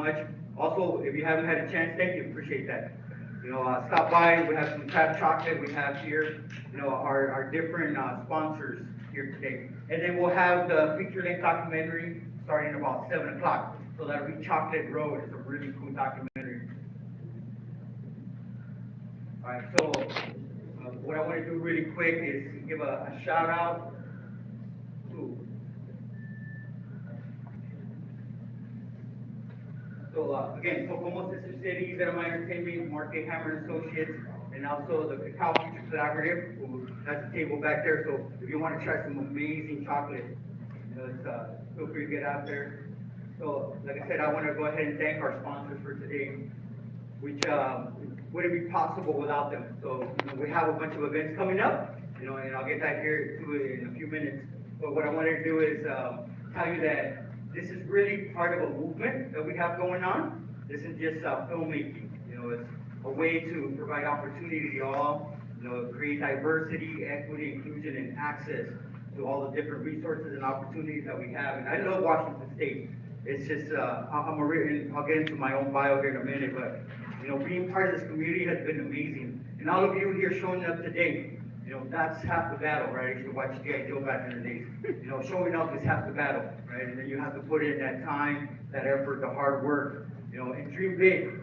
much. Also, if you haven't had a chance, thank you, appreciate that. Stop by, we have some tap chocolate we have here, our different sponsors here today. And then we'll have the feature-length documentary starting about 7 o'clock. So that'll be Chocolate Road. It's a really cool documentary. All right, so what I want to do really quick is give a shout out to again, Tacoma Sister Cities, Cinema Entertainment, Market Hammer Associates, and also the Cacao Future Collaborative, who has a table back there. So if you want to try some amazing chocolate, feel free to get out there. So, like I said, I want to go ahead and thank our sponsors for today, which wouldn't be possible without them. So, we have a bunch of events coming up, and I'll get back here to it in a few minutes. But what I wanted to do is tell you that this is really part of a movement that we have going on. This is just filmmaking. It's a way to provide opportunity to all, create diversity, equity, inclusion, and access to all the different resources and opportunities that we have. And I love Washington State. It's just, I'll get into my own bio here in a minute, but, being part of this community has been amazing. And all of you here showing up today, that's half the battle, right? I used to watch G.I. Joe back in the days. Showing up is half the battle, right? And then you have to put in that time, that effort, the hard work, and dream big.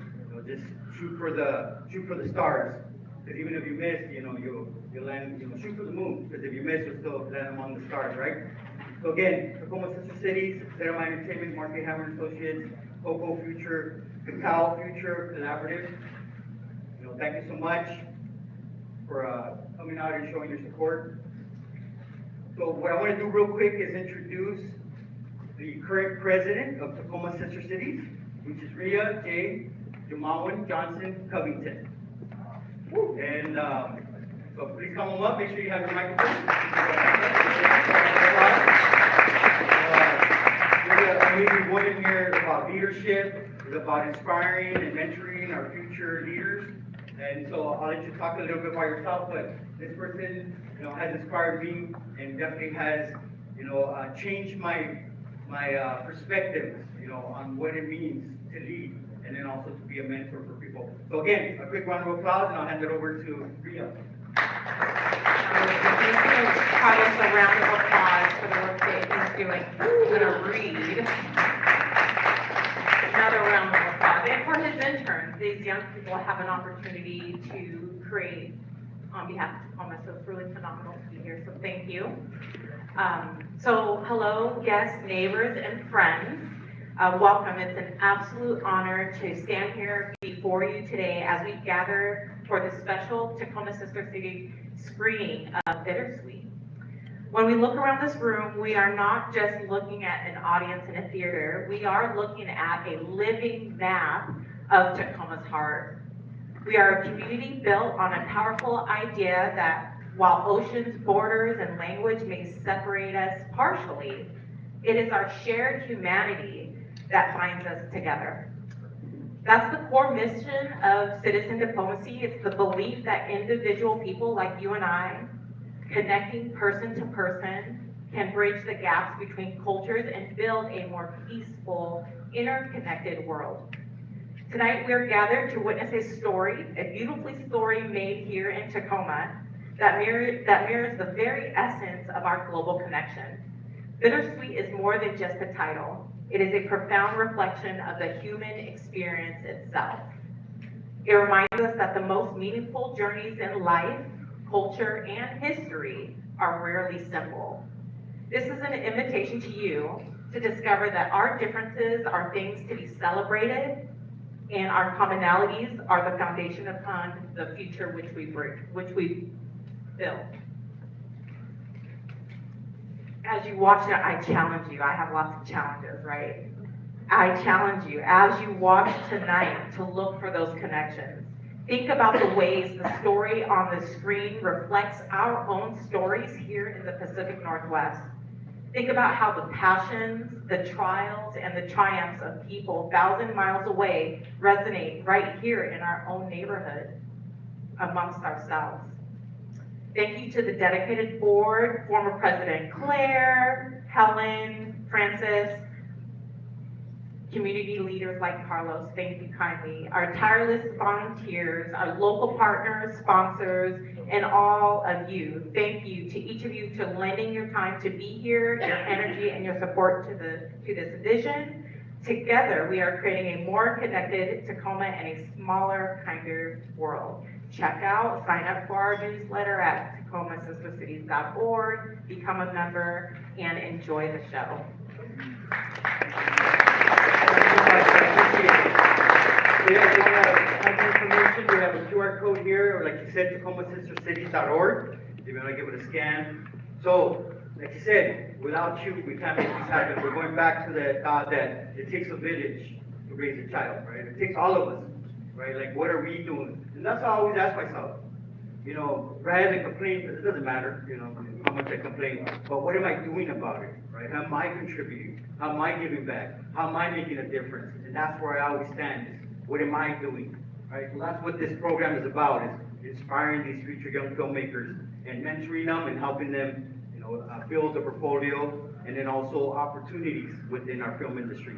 Just shoot for the stars. Because even if you miss, you'll land, shoot for the moon. Because if you miss, you'll still land among the stars, right? So again, Tacoma Sister Cities, Cinema Entertainment, Market Hammer Associates, Cocoa Future, Cacao Future Collaborative. Thank you so much for coming out and showing your support. So what I want to do real quick is introduce the current president of Tacoma Sister Cities, which is Rhea J. Jumawan Johnson Covington. And so please come on up, make sure you have your microphone. There's an amazing woman here about leadership, it's about inspiring and mentoring our future leaders. And so I'll let you talk a little bit about yourself, but this person, has inspired me and definitely has, changed my perspective, on what it means to lead and then also to be a mentor for people. So again, a quick round of applause, and I'll hand it over to Rhea. Carlos, a round of applause for the work that he's doing. I'm going to read another round of applause. And for his interns, these young people have an opportunity to create on behalf of Tacoma, so it's really phenomenal to be here, so thank you. So hello, guests, neighbors, and friends. Welcome. It's an absolute honor to stand here before you today as we gather for the special Tacoma Sister City screening of Bittersweet. When we look around this room, we are not just looking at an audience in a theater, we are looking at a living map of Tacoma's heart. We are a community built on a powerful idea that while oceans, borders, and language may separate us partially, it is our shared humanity that binds us together. That's the core mission of citizen diplomacy. It's the belief that individual people like you and I, connecting person to person, can bridge the gaps between cultures and build a more peaceful, interconnected world. Tonight we are gathered to witness a story, a beautiful story made here in Tacoma that mirrors the very essence of our global connection. Bittersweet is more than just a title. It is a profound reflection of the human experience itself. It reminds us that the most meaningful journeys in life, culture, and history are rarely simple. This is an invitation to you to discover that our differences are things to be celebrated, and our commonalities are the foundation upon the future which we build. As you watch it, I challenge you. I have lots of challenges, right? I challenge you, as you watch tonight, to look for those connections. Think about the ways the story on the screen reflects our own stories here in the Pacific Northwest. Think about how the passions, the trials, and the triumphs of people 1,000 miles away resonate right here in our own neighborhood amongst ourselves. Thank you to the dedicated board, former President Claire, Helen, Francis, community leaders like Carlos, thank you kindly, our tireless volunteers, our local partners, sponsors, and all of you. Thank you to each of you to lending your time to be here, your energy and your support to this vision. Together, we are creating a more connected Tacoma and a smaller, kinder world. Check out, sign up for our newsletter at tacomasistercities.org, become a member, and enjoy the show. We have contact information, we have a QR code here, or like you said, tacomasistercities.org, if you want to give it a scan. So, like you said, without you, we can't make this happen. We're going back to the thought that it takes a village to raise a child, right? It takes all of us, right? Like, what are we doing? And that's how I always ask myself. You know, rather than complain, because it doesn't matter, you know, how much I complain, but what am I doing about it, right? How am I contributing? How am I giving back? How am I making a difference? And that's where I always stand, is what am I doing, right? So that's what this program is about, is inspiring these future young filmmakers and mentoring them and helping them, you know, build a portfolio and then also opportunities within our film industry.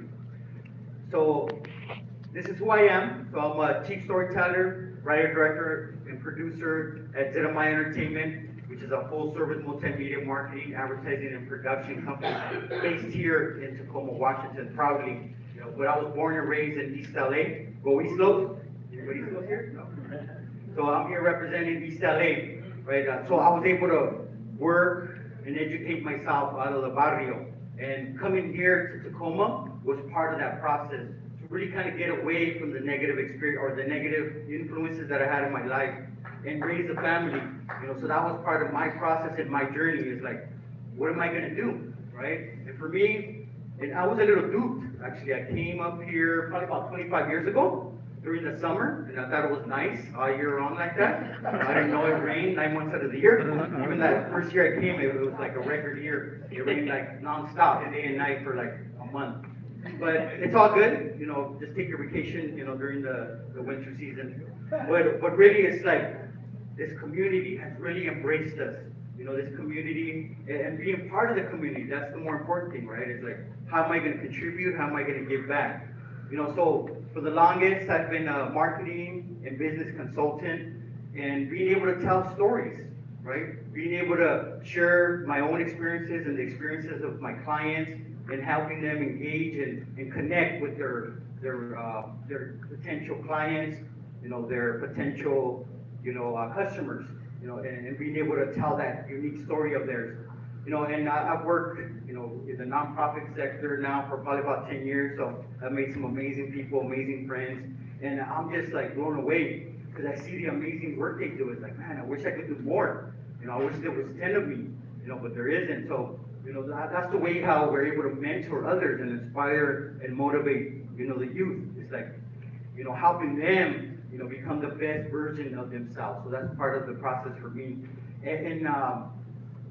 So this is who I am. So I'm a chief storyteller, writer, director, and producer at ZMI Entertainment, which is a full-service multimedia marketing, advertising, and production company based here in Tacoma, Washington, proudly. You know, but I was born and raised in East LA. Go East Los? Anybody East Los here? No. So I'm here representing East LA, right? So I was able to work and educate myself out of the barrio. And coming here to Tacoma was part of that process, to really kind of get away from the negative experience or the negative influences that I had in my life and raise a family. You know, so that was part of my process and my journey, is like, what am I gonna do, right? And for me, and I was a little duped, actually. I came up here probably about 25 years ago during the summer, and I thought it was nice all year round like that. I didn't know it rained 9 months out of the year. Even that first year I came, it was like a record year. It rained like nonstop, day and night for like a month. But it's all good, you know, just take your vacation, you know, during the winter season. But really, it's like, this community has really embraced us. You know, this community, and being part of the community, that's the more important thing, right? It's like, how am I gonna contribute? How am I gonna give back? You know, so for the longest, I've been a marketing and business consultant, and being able to tell stories, right? Being able to share my own experiences and the experiences of my clients, and helping them engage and connect with their potential clients, you know, their potential, you know, customers, you know, and being able to tell that unique story of theirs. You know, and I've worked, you know, in the nonprofit sector now for probably about 10 years, so I've made some amazing people, amazing friends, and I'm just like blown away because I see the amazing work they do. It's like, man, I wish I could do more. You know, I wish there was 10 of me, you know, but there isn't. So, you know, that's the way how we're able to mentor others and inspire and motivate, you know, the youth. It's like, you know, helping them, you know, become the best version of themselves. So that's part of the process for me. And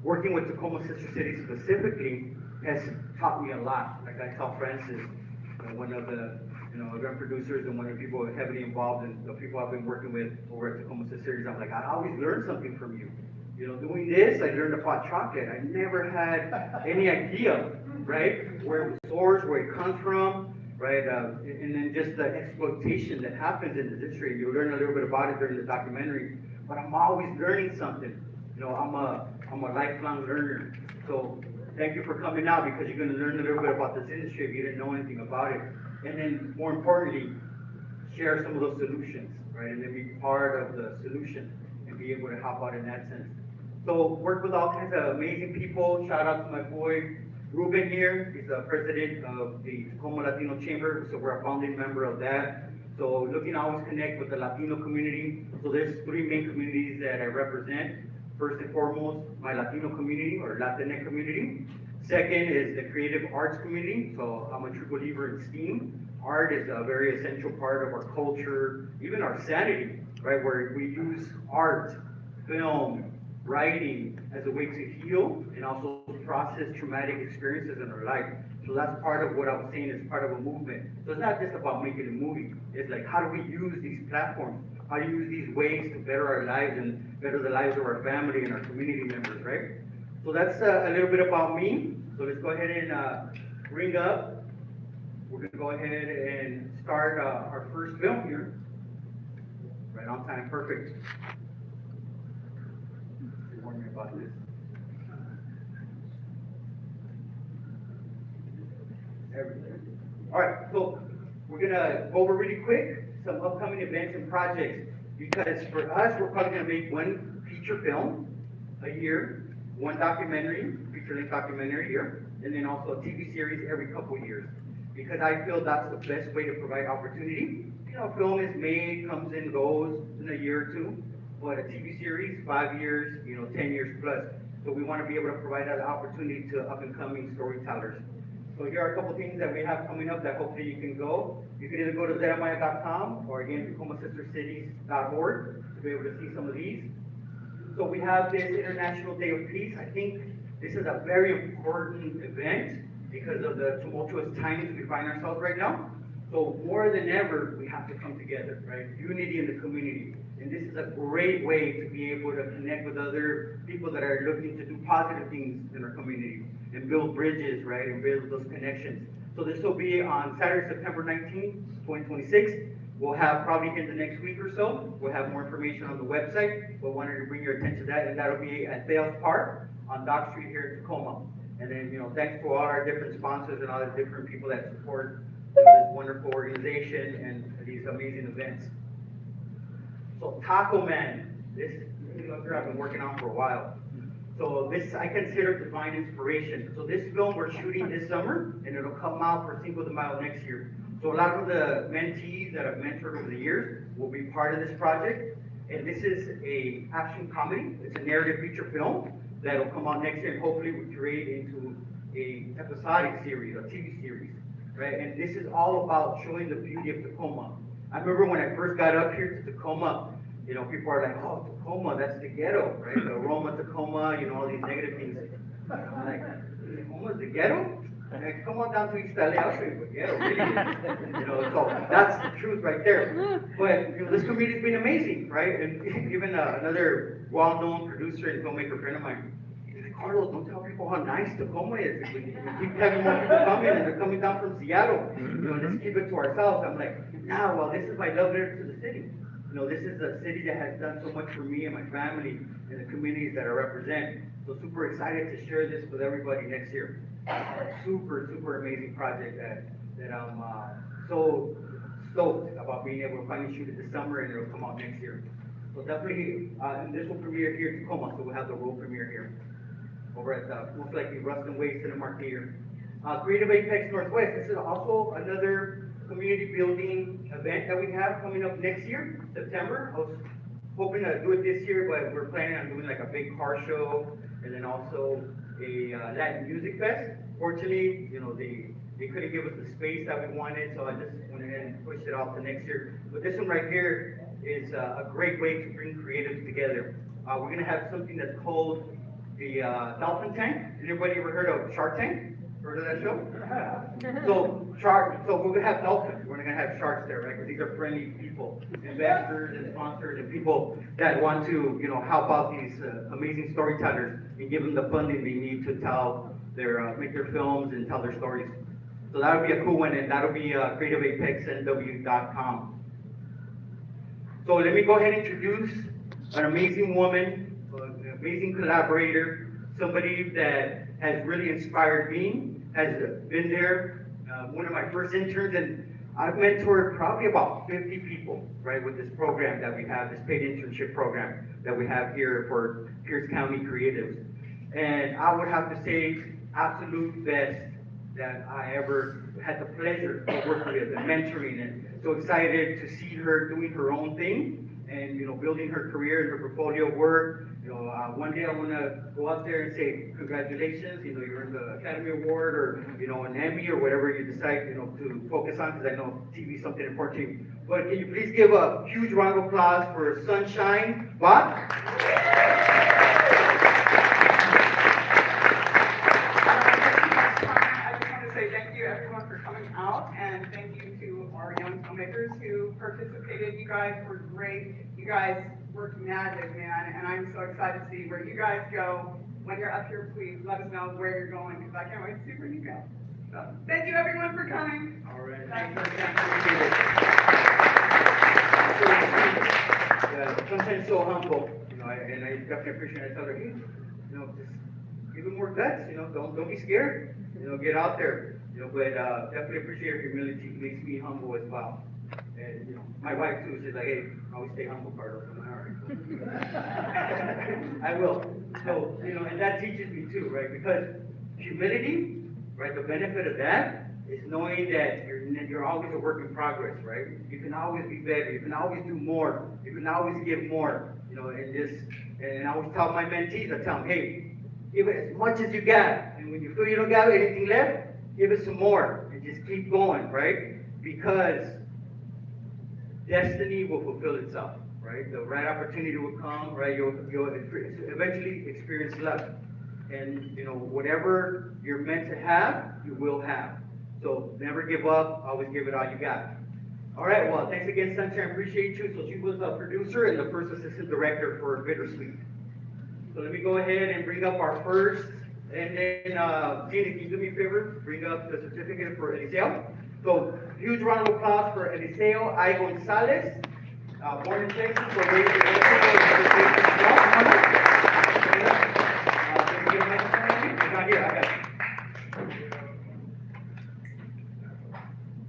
working with Tacoma Sister Cities specifically has taught me a lot. Like I tell Francis, you know, one of the, you know, event producers and one of the people heavily involved in the people I've been working with over at Tacoma Sister Cities, I'm like, I always learn something from you. You know, doing this, I learned about chocolate. I never had any idea, right, where it sourced, where it comes from, right, and then just the exploitation that happens in the industry. You learn a little bit about it during the documentary, but I'm always learning something. You know, I'm a lifelong learner. So thank you for coming out, because you're going to learn a little bit about this industry if you didn't know anything about it. And then more importantly, share some of those solutions, right, and then be part of the solution and be able to help out in that sense. So work with all kinds of amazing people. Shout out to my boy Ruben here. He's the president of the Tacoma Latino Chamber, so we're a founding member of that. So looking to always connect with the Latino community. So there's 3 main communities that I represent. First and foremost, my Latino community or Latinx community. Second is the creative arts community. So I'm a true believer in STEAM. Art is a very essential part of our culture, even our sanity, right? Where we use art, film, writing as a way to heal and also process traumatic experiences in our life. So that's part of what I was saying is part of a movement. So it's not just about making a movie. It's like, how do we use these platforms? How do you use these ways to better our lives and better the lives of our family and our community members, right? So that's a little bit about me. So let's go ahead and bring up we're gonna go ahead and start, our first film here. Right on time, perfect. Don't worry about this. Everything. All right, so we're gonna go over really quick some upcoming events and projects, because for us, we're probably gonna make one feature film a year, one documentary, feature-length documentary a year, and then also a TV series every couple of years. Because I feel that's the best way to provide opportunity. You know, film is made, comes and goes in a year or two, but a TV series, 5 years, 10 years plus. So we wanna be able to provide that opportunity to up-and-coming storytellers. So here are a couple things that we have coming up that hopefully you can go. You can either go to zmaya.com or again, TacomaSisterCities.org to be able to see some of these. So we have this International Day of Peace. I think this is a very important event because of the tumultuous times we find ourselves right now. So more than ever, we have to come together, right? Unity in the community. And this is a great way to be able to connect with other people that are looking to do positive things in our community and build bridges, right? And build those connections. So this will be on Saturday, September 19th, 2026. We'll have probably in the next week or so, we'll have more information on the website, but wanted to bring your attention to that, and that'll be at Thales Park on Dock Street here in Tacoma. And then, thanks to all our different sponsors and all the different people that support this wonderful organization and these amazing events. So Taco Man, this is something I've been working on for a while. So this I consider divine inspiration. So this film we're shooting this summer, and it'll come out for Cinco de Mayo next year. So a lot of the mentees that I've mentored over the years will be part of this project. And this is a action comedy. It's a narrative feature film that'll come out next year, and hopefully we'll create into a episodic series, a TV series, right? And this is all about showing the beauty of Tacoma. I remember when I first got up here to Tacoma, people are like, oh, Tacoma, that's the ghetto, right? The aroma Tacoma, all these negative things. I'm like, Tacoma's the ghetto? Like, come on down to East LA, I'll show you what ghetto really is. So that's the truth right there. But, this community's been amazing, right? And even another well-known producer and filmmaker friend of mine, he's like, Carlos, don't tell people how nice Tacoma is. We keep having more people coming, and they're coming down from Seattle. Let's keep it to ourselves. I'm like, nah, well, this is my love letter to the city. This is a city that has done so much for me and my family and the communities that I represent. So super excited to share this with everybody next year. Super, super amazing project that I'm so stoked about being able to finally shoot it this summer, and it'll come out next year. So definitely, and this will premiere here in Tacoma, so we'll have the world premiere here over at most likely Ruston Way Cinema Theater. Creative Apex Northwest, this is also another community building event that we have coming up next year, September. I was hoping to do it this year, but we're planning on doing like a big car show and then also a Latin music fest. Fortunately, they couldn't give us the space that we wanted, so I just went ahead and pushed it off to next year. But this one right here is a great way to bring creatives together. We're gonna have something that's called the Dolphin Tank. Anybody ever heard of Shark Tank? Heard of that show? So we're gonna have dolphins. We're gonna have sharks there, right? Because these are friendly people, investors and sponsors and people that want to, help out these amazing storytellers and give them the funding they need to tell make their films and tell their stories. So that'll be a cool one, and that'll be creativeapexnw.com. So let me go ahead and introduce an amazing woman, an amazing collaborator, somebody that has really inspired me, has been there, one of my first interns, and I've mentored probably about 50 people, right, with this program that we have, this paid internship program that we have here for Pierce County creatives. And I would have to say, absolute best that I ever had the pleasure to work with and mentoring, and so excited to see her doing her own thing and building her career and her portfolio work. One day I want to go out there and say congratulations. You earned the Academy Award or an Emmy or whatever you decide to focus on, because I know TV is something important to you. But can you please give a huge round of applause for Sunshine Bot? Thank you everyone for coming out, and thank you to our young filmmakers who participated. You guys were great. You guys worked magic, man, and I'm so excited to see where you guys go. When you're up here, please let us know where you're going, because I can't wait to see where you go. Thank you everyone for coming. All right, thanks for sometimes so humble, you know, and I definitely appreciate it. I tell her, hey, you know, just give it more guts, you know, don't be scared, you know, get out there, you know, but definitely appreciate your humility. It makes me humble as well. And, you know, my wife too, she's like, hey, always stay humble, Carlos. I'm like, all right. I will. So, you know, and that teaches me too, right? Because humility, right, the benefit of that is knowing that you're always a work in progress, right? You can always be better. You can always do more. You can always give more, you know, and I always tell my mentees, I tell them, hey, give it as much as you got. And when you feel you don't got anything left, give it some more and just keep going, right? Because destiny will fulfill itself, right? The right opportunity will come, right? You'll eventually experience luck. And, you know, whatever you're meant to have, you will have. So never give up, always give it all you got. All right, well, thanks again, Sunshine, appreciate you. So she was a producer and the first assistant director for Bittersweet. So let me go ahead and bring up our first, and then, Gina, can you do me a favor? Bring up the certificate for Eliseo. So, huge round of applause for Eliseo I. Gonzalez, born in Texas, so raised in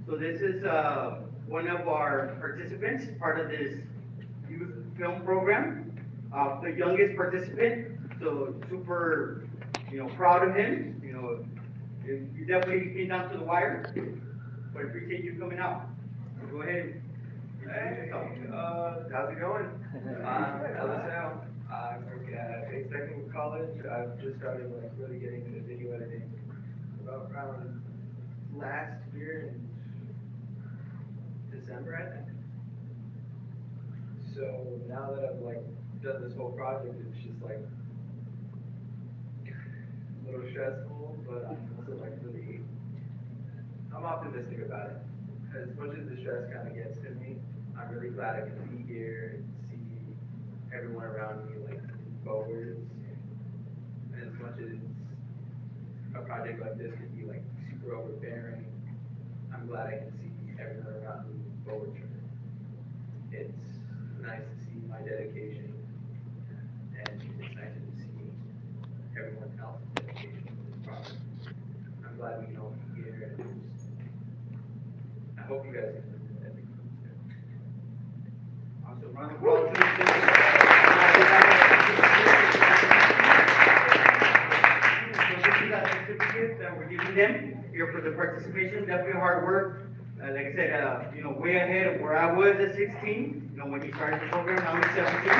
So this is one of our participants, part of this youth film program. The youngest participant, so super, you know, proud of him. You know, you definitely came down to the wire, but appreciate you coming out. Go ahead. Hey, how's it going? Eliseo. I work at Ph.D. Technical College. I've just started really getting into video editing about around last year in December, I think. So now that I've done this whole project, it's just a little stressful, but I'm also really, I'm optimistic about it. As much as the stress kind of gets to me, I'm really glad I can be here and see everyone around me move forward. And as much as a project like this could be super overbearing, I'm glad I can see everyone around me move forward. It's nice to see my dedication, and it's nice to see everyone else's dedication to this project. I'm glad we can all be here, and I hope you guys can do that. Awesome. Round of applause. So this is a certificate that we're giving them here for the participation. Definitely hard work. Like I said, you know, way ahead of where I was at 16. You know, when you started the program, I was 17.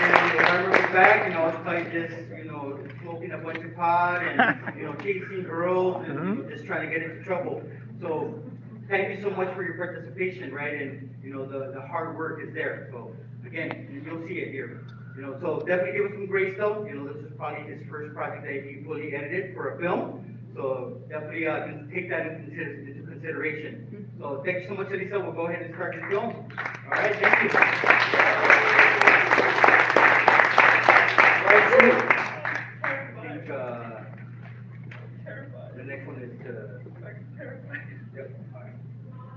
And when I remember back, you know, I was probably just, you know, smoking a bunch of pot and, you know, chasing girls and, you know, just trying to get into trouble. So thank you so much for your participation, right? And, you know, the hard work is there. So again, you'll see it here. You know, so definitely give us some grace though. You know, this is probably his first project that he fully edited for a film. So definitely take that into consideration. So thank you so much, Elisa. We'll go ahead and start the film. All right, thank you. All right, so I think the next one is yep. All right.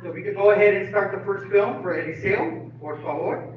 So we can go ahead and start the first film for Eliseo, por favor.